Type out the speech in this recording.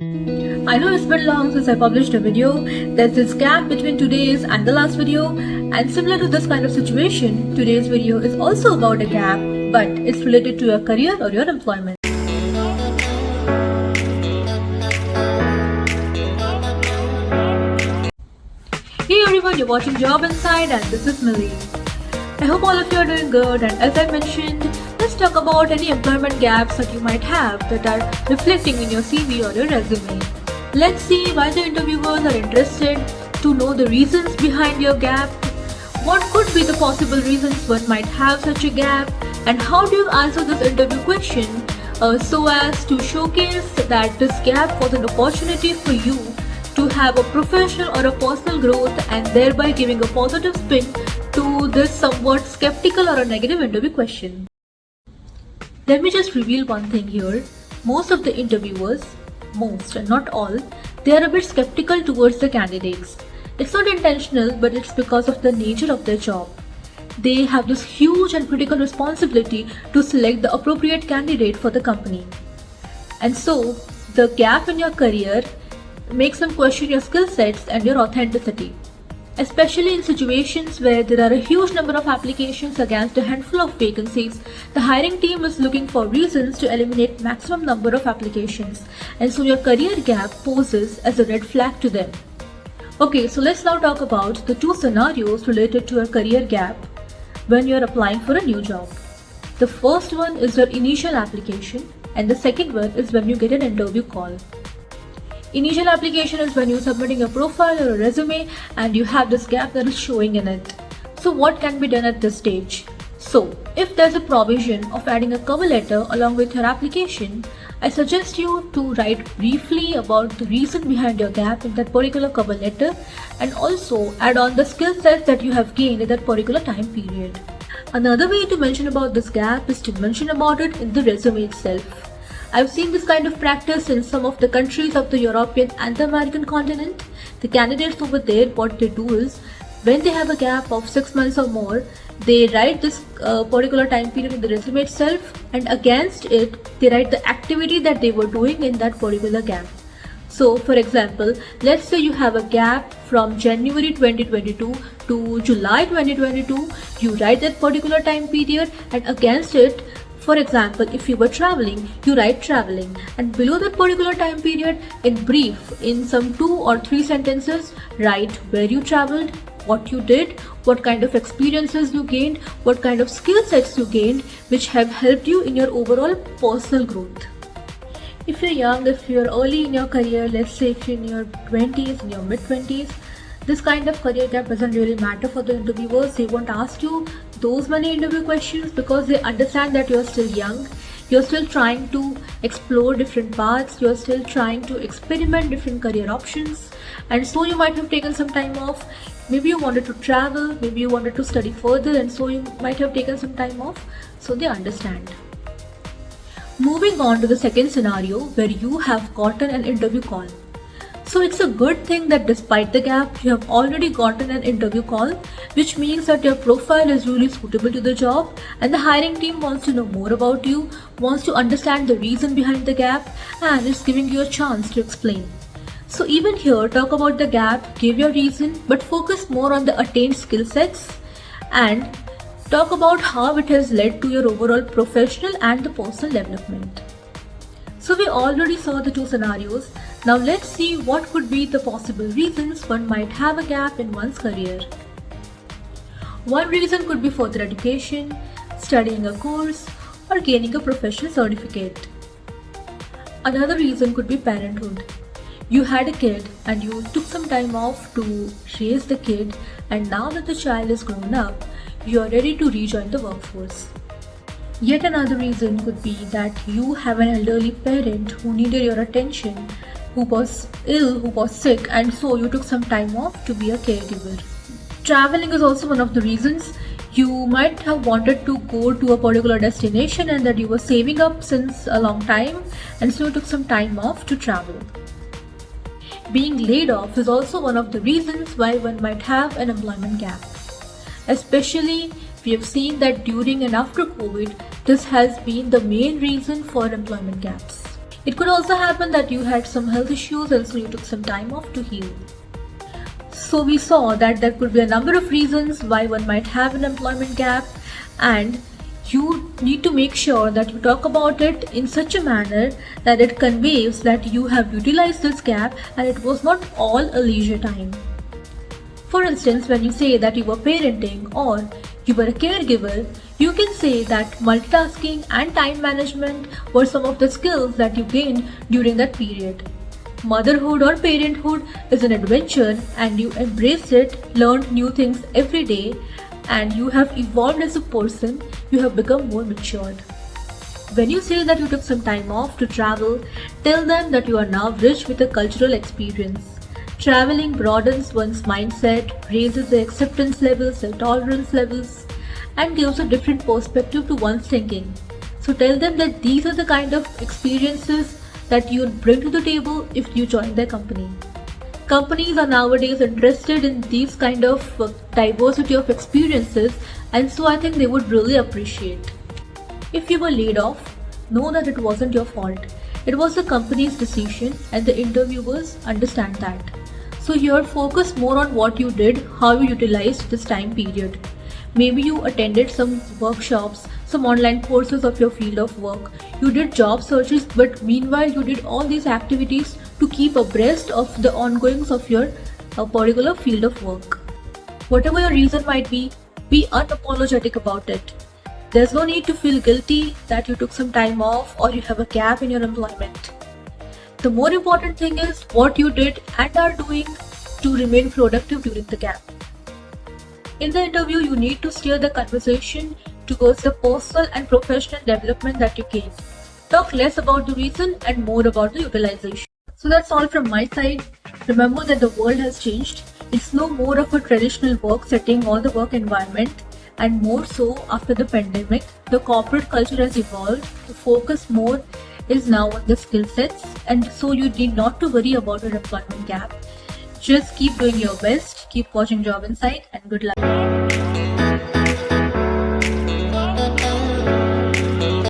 I know it's been long since I published a video. There's this gap between today's and the last video, and similar to this kind of situation, today's video is also about a gap, but it's related to your career or your employment. Hey everyone, you're watching Job Inside and this is Millie. I hope all of you are doing good, and as I mentioned, let's talk about any employment gaps that you might have that are reflecting in your CV or your resume. Let's see why the interviewers are interested to know the reasons behind your gap, what could be the possible reasons one might have such a gap, and how do you answer this interview question so as to showcase that this gap was an opportunity for you to have a professional or a personal growth, and thereby giving a positive spin to this somewhat skeptical or a negative interview question. Let me just reveal one thing here. Most of the interviewers, most and not all, they are a bit skeptical towards the candidates. It's not intentional, but it's because of the nature of their job. They have this huge and critical responsibility to select the appropriate candidate for the company. And so, the gap in your career makes them question your skill sets and your authenticity. Especially in situations where there are a huge number of applications against a handful of vacancies, the hiring team is looking for reasons to eliminate maximum number of applications, and so your career gap poses as a red flag to them. Okay, so let's now talk about the two scenarios related to a career gap when you're applying for a new job. The first one is your initial application, and the second one is when you get an interview call. Initial application is when you're submitting a profile or a resume and you have this gap that is showing in it. So what can be done at this stage? So if there's a provision of adding a cover letter along with your application, I suggest you to write briefly about the reason behind your gap in that particular cover letter, and also add on the skill sets that you have gained in that particular time period. Another way to mention about this gap is to mention about it in the resume itself. I've seen this kind of practice in some of the countries of the European and the American continent. The candidates over there, what they do is, when they have a gap of 6 months or more, they write this particular time period in the resume itself, and against it, they write the activity that they were doing in that particular gap. So, for example, let's say you have a gap from January 2022 to July 2022, you write that particular time period, and against it, for example, if you were traveling, you write traveling, and below that particular time period, in brief, in some 2 or 3 sentences, write where you traveled, what you did, what kind of experiences you gained, what kind of skill sets you gained, which have helped you in your overall personal growth. If you're young, if you're early in your career, let's say if you're in your 20s, in your mid-20s, this kind of career gap doesn't really matter for the interviewers. They won't ask you those many interview questions because they understand that you're still young, you're still trying to explore different paths, you're still trying to experiment different career options, and so you might have taken some time off. Maybe you wanted to travel, maybe you wanted to study further, and so you might have taken some time off, so they understand. Moving on to the second scenario where you have gotten an interview call. So it's a good thing that despite the gap, you have already gotten an interview call, which means that your profile is really suitable to the job, and the hiring team wants to know more about you, wants to understand the reason behind the gap, and is giving you a chance to explain. So even here, talk about the gap, give your reason, but focus more on the attained skill sets, and talk about how it has led to your overall professional and the personal development. So we already saw the two scenarios. Now let's see what could be the possible reasons one might have a gap in one's career. One reason could be further education, studying a course, or gaining a professional certificate. Another reason could be parenthood. You had a kid and you took some time off to raise the kid, and now that the child is grown up, you are ready to rejoin the workforce. Yet another reason could be that you have an elderly parent who needed your attention, who was ill, who was sick, and so you took some time off to be a caregiver. Traveling is also one of the reasons. You might have wanted to go to a particular destination and that you were saving up since a long time, and so you took some time off to travel. Being laid off is also one of the reasons why one might have an employment gap. Especially, we have seen that during and after COVID, this has been the main reason for employment gaps. It could also happen that you had some health issues and so you took some time off to heal. So we saw that there could be a number of reasons why one might have an employment gap, and you need to make sure that you talk about it in such a manner that it conveys that you have utilized this gap and it was not all a leisure time. For instance, when you say that you were parenting or you were a caregiver, you can say that multitasking and time management were some of the skills that you gained during that period. Motherhood or parenthood is an adventure and you embraced it, learned new things every day, and you have evolved as a person, you have become more matured. When you say that you took some time off to travel, tell them that you are now rich with a cultural experience. Traveling broadens one's mindset, raises the acceptance levels, the tolerance levels, and gives a different perspective to one's thinking. So tell them that these are the kind of experiences that you'll bring to the table if you join their company. Companies are nowadays interested in these kind of diversity of experiences, and so I think they would really appreciate. If you were laid off, know that it wasn't your fault. It was the company's decision and the interviewers understand that. So here focus more on what you did, how you utilized this time period. Maybe you attended some workshops, some online courses of your field of work. You did job searches, but meanwhile you did all these activities to keep abreast of the ongoings of your particular field of work. Whatever your reason might be unapologetic about it. There's no need to feel guilty that you took some time off or you have a gap in your employment. The more important thing is what you did and are doing to remain productive during the gap. In the interview, you need to steer the conversation towards the personal and professional development that you gain. Talk less about the reason and more about the utilization. So that's all from my side. Remember that the world has changed. It's no more of a traditional work setting or the work environment, and more so after the pandemic. The corporate culture has evolved. The focus more is now on the skill sets, and so you need not to worry about your employment gap. Just keep doing your best, keep watching Job Insight, and good luck.